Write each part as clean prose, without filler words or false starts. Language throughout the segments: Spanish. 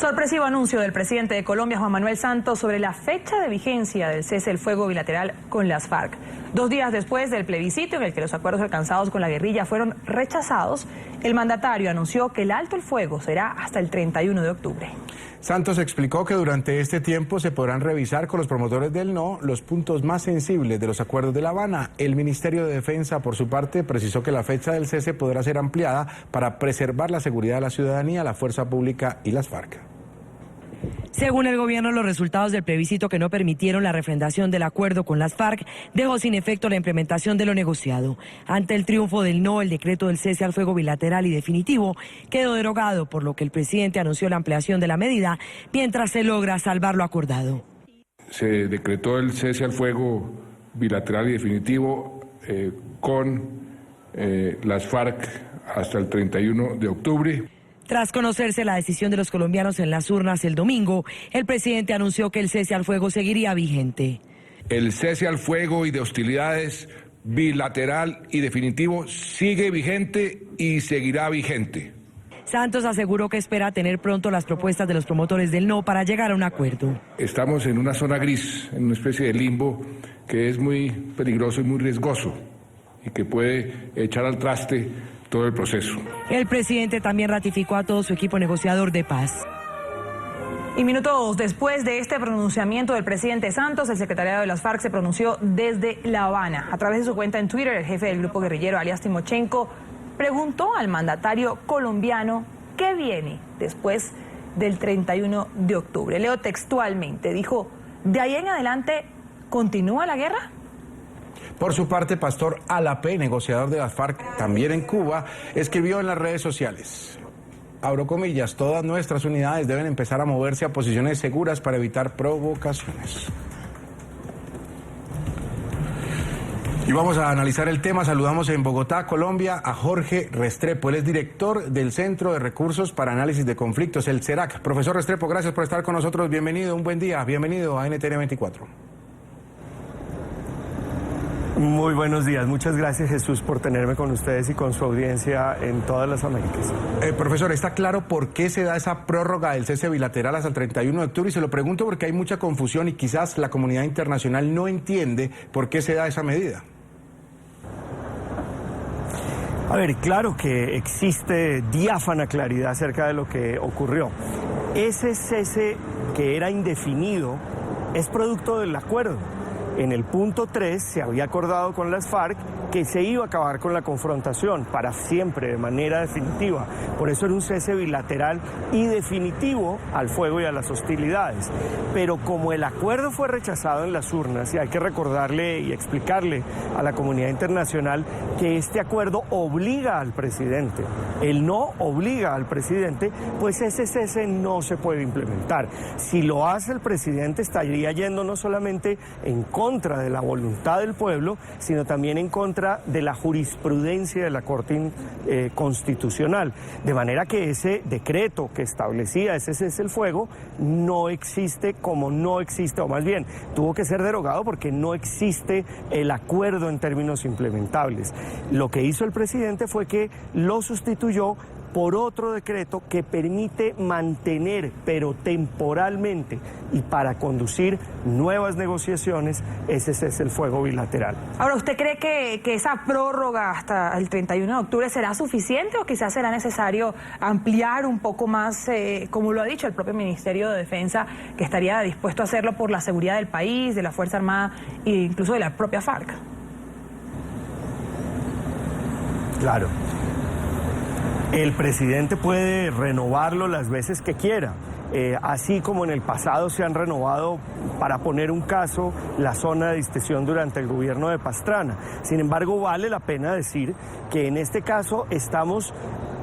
Sorpresivo anuncio del presidente de Colombia, Juan Manuel Santos, sobre la fecha de vigencia del cese el fuego bilateral con las FARC. 2 días después del plebiscito en el que los acuerdos alcanzados con la guerrilla fueron rechazados, el mandatario anunció que el alto el fuego será hasta el 31 de octubre. Santos explicó que durante este tiempo se podrán revisar con los promotores del no los puntos más sensibles de los acuerdos de La Habana. El Ministerio de Defensa, por su parte, precisó que la fecha del cese podrá ser ampliada para preservar la seguridad de la ciudadanía, la fuerza pública y las FARC. Según el gobierno, los resultados del plebiscito que no permitieron la refrendación del acuerdo con las FARC dejó sin efecto la implementación de lo negociado. Ante el triunfo del no, el decreto del cese al fuego bilateral y definitivo quedó derogado, por lo que el presidente anunció la ampliación de la medida mientras se logra salvar lo acordado. Se decretó el cese al fuego bilateral y definitivo con las FARC hasta el 31 de octubre. Tras conocerse la decisión de los colombianos en las urnas el domingo, el presidente anunció que el cese al fuego seguiría vigente. El cese al fuego y de hostilidades bilateral y definitivo sigue vigente y seguirá vigente. Santos aseguró que espera tener pronto las propuestas de los promotores del no para llegar a un acuerdo. Estamos en una zona gris, en una especie de limbo que es muy peligroso y muy riesgoso y que puede echar al traste todo el proceso. El presidente también ratificó a todo su equipo negociador de paz. Y minutos después de este pronunciamiento del presidente Santos, el secretariado de las FARC se pronunció desde La Habana. A través de su cuenta en Twitter, el jefe del grupo guerrillero, alias Timochenko, preguntó al mandatario colombiano qué viene después del 31 de octubre. Leo textualmente, dijo: ¿de ahí en adelante continúa la guerra? Por su parte, Pastor Alapé, negociador de las FARC, también en Cuba, escribió en las redes sociales, abro comillas, todas nuestras unidades deben empezar a moverse a posiciones seguras para evitar provocaciones. Y vamos a analizar el tema. Saludamos en Bogotá, Colombia, a Jorge Restrepo. Él es director del Centro de Recursos para Análisis de Conflictos, el CERAC. Profesor Restrepo, gracias por estar con nosotros. Bienvenido, un buen día. Bienvenido a NTN 24. Muy buenos días, muchas gracias Jesús por tenerme con ustedes y con su audiencia en todas las Américas. Profesor, ¿está claro por qué se da esa prórroga del cese bilateral hasta el 31 de octubre? Y se lo pregunto porque hay mucha confusión y quizás la comunidad internacional no entiende por qué se da esa medida. A ver, claro que existe diáfana claridad acerca de lo que ocurrió. Ese cese que era indefinido es producto del acuerdo. En el punto 3 se había acordado con las FARC que se iba a acabar con la confrontación para siempre, de manera definitiva. Por eso era un cese bilateral y definitivo al fuego y a las hostilidades. Pero como el acuerdo fue rechazado en las urnas, y hay que recordarle y explicarle a la comunidad internacional que este acuerdo obliga al presidente, el no obliga al presidente, pues ese cese no se puede implementar. Si lo hace el presidente, estaría yendo no solamente en contra de la voluntad del pueblo, sino también en contra de la jurisprudencia de la Corte Constitucional. De manera que ese decreto que establecía ese cese el fuego no existe, como no existe, o más bien tuvo que ser derogado porque no existe el acuerdo en términos implementables. Lo que hizo el presidente fue que lo sustituyó por otro decreto que permite mantener, pero temporalmente, y para conducir nuevas negociaciones, ese es el fuego bilateral. Ahora, ¿usted cree que esa prórroga hasta el 31 de octubre será suficiente o quizás será necesario ampliar un poco más, como lo ha dicho el propio Ministerio de Defensa, que estaría dispuesto a hacerlo por la seguridad del país, de la Fuerza Armada e incluso de la propia FARC? Claro. El presidente puede renovarlo las veces que quiera, así como en el pasado se han renovado, para poner un caso, la zona de distensión durante el gobierno de Pastrana. Sin embargo, vale la pena decir que en este caso estamos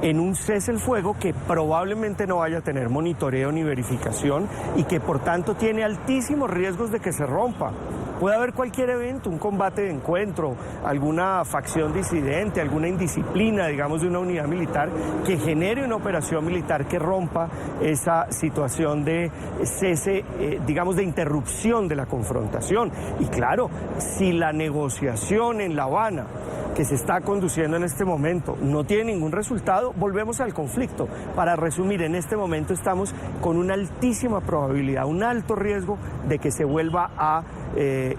en un cese el fuego que probablemente no vaya a tener monitoreo ni verificación y que por tanto tiene altísimos riesgos de que se rompa. Puede haber cualquier evento, un combate de encuentro, alguna facción disidente, alguna indisciplina, digamos, de una unidad militar que genere una operación militar que rompa esa situación de cese, digamos, de interrupción de la confrontación. Y claro, si la negociación en La Habana que se está conduciendo en este momento no tiene ningún resultado, volvemos al conflicto. Para resumir, en este momento estamos con una altísima probabilidad, un alto riesgo de que se vuelva a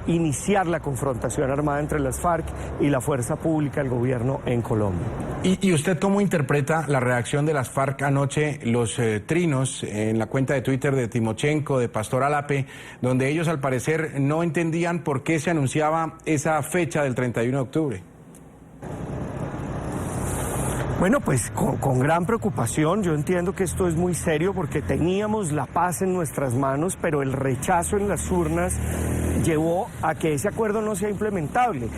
iniciar la confrontación armada entre las FARC y la fuerza pública del gobierno en Colombia. ¿Y usted cómo interpreta la reacción de las FARC anoche, los trinos en la cuenta de Twitter de Timochenko, de Pastor Alape, donde ellos al parecer no entendían por qué se anunciaba esa fecha del 31 de octubre? Bueno, pues con gran preocupación. Yo entiendo que esto es muy serio porque teníamos la paz en nuestras manos, pero el rechazo en las urnas llevó a que ese acuerdo no sea implementable.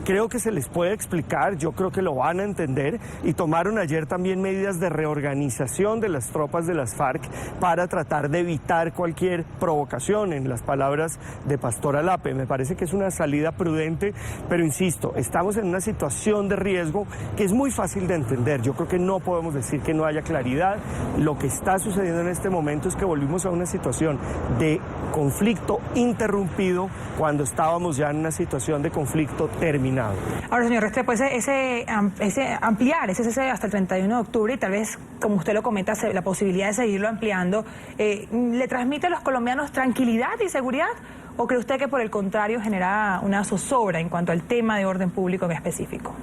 Creo que se les puede explicar, yo creo que lo van a entender, y tomaron ayer también medidas de reorganización de las tropas de las FARC para tratar de evitar cualquier provocación, en las palabras de Pastor Alape. Me parece que es una salida prudente, pero insisto, estamos en una situación de riesgo que es muy fácil de entender. Yo creo que no podemos decir que no haya claridad. Lo que está sucediendo en este momento es que volvimos a una situación de conflicto interrumpido cuando estábamos ya en una situación de conflicto terminado. Ahora, señor Restrepo, ese ampliar ese cese hasta el 31 de octubre y tal vez, como usted lo comenta, la posibilidad de seguirlo ampliando, ¿le transmite a los colombianos tranquilidad y seguridad? ¿O cree usted que por el contrario genera una zozobra en cuanto al tema de orden público en específico?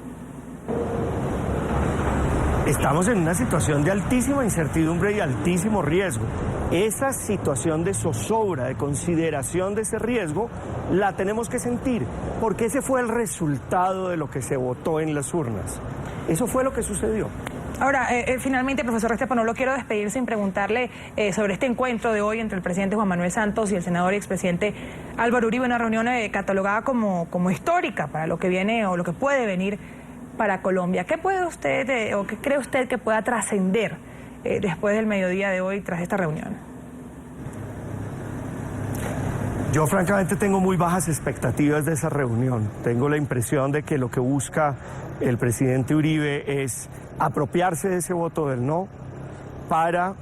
Estamos en una situación de altísima incertidumbre y altísimo riesgo. Esa situación de zozobra, de consideración de ese riesgo, la tenemos que sentir, porque ese fue el resultado de lo que se votó en las urnas. Eso fue lo que sucedió. Ahora, finalmente, profesor Restrepo, no lo quiero despedir sin preguntarle sobre este encuentro de hoy entre el presidente Juan Manuel Santos y el senador y expresidente Álvaro Uribe, una reunión catalogada como histórica para lo que viene o lo que puede venir para Colombia. ¿Qué puede usted o qué cree usted que pueda trascender después del mediodía de hoy tras esta reunión? Yo francamente tengo muy bajas expectativas de esa reunión. Tengo la impresión de que lo que busca el presidente Uribe es apropiarse de ese voto del no para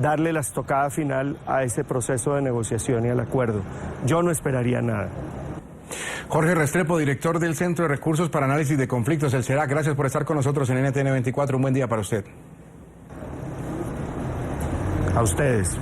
darle la estocada final a ese proceso de negociación y al acuerdo. Yo no esperaría nada. Jorge Restrepo, director del Centro de Recursos para Análisis de Conflictos, el CERAC, gracias por estar con nosotros en NTN 24. Un buen día para usted. A ustedes.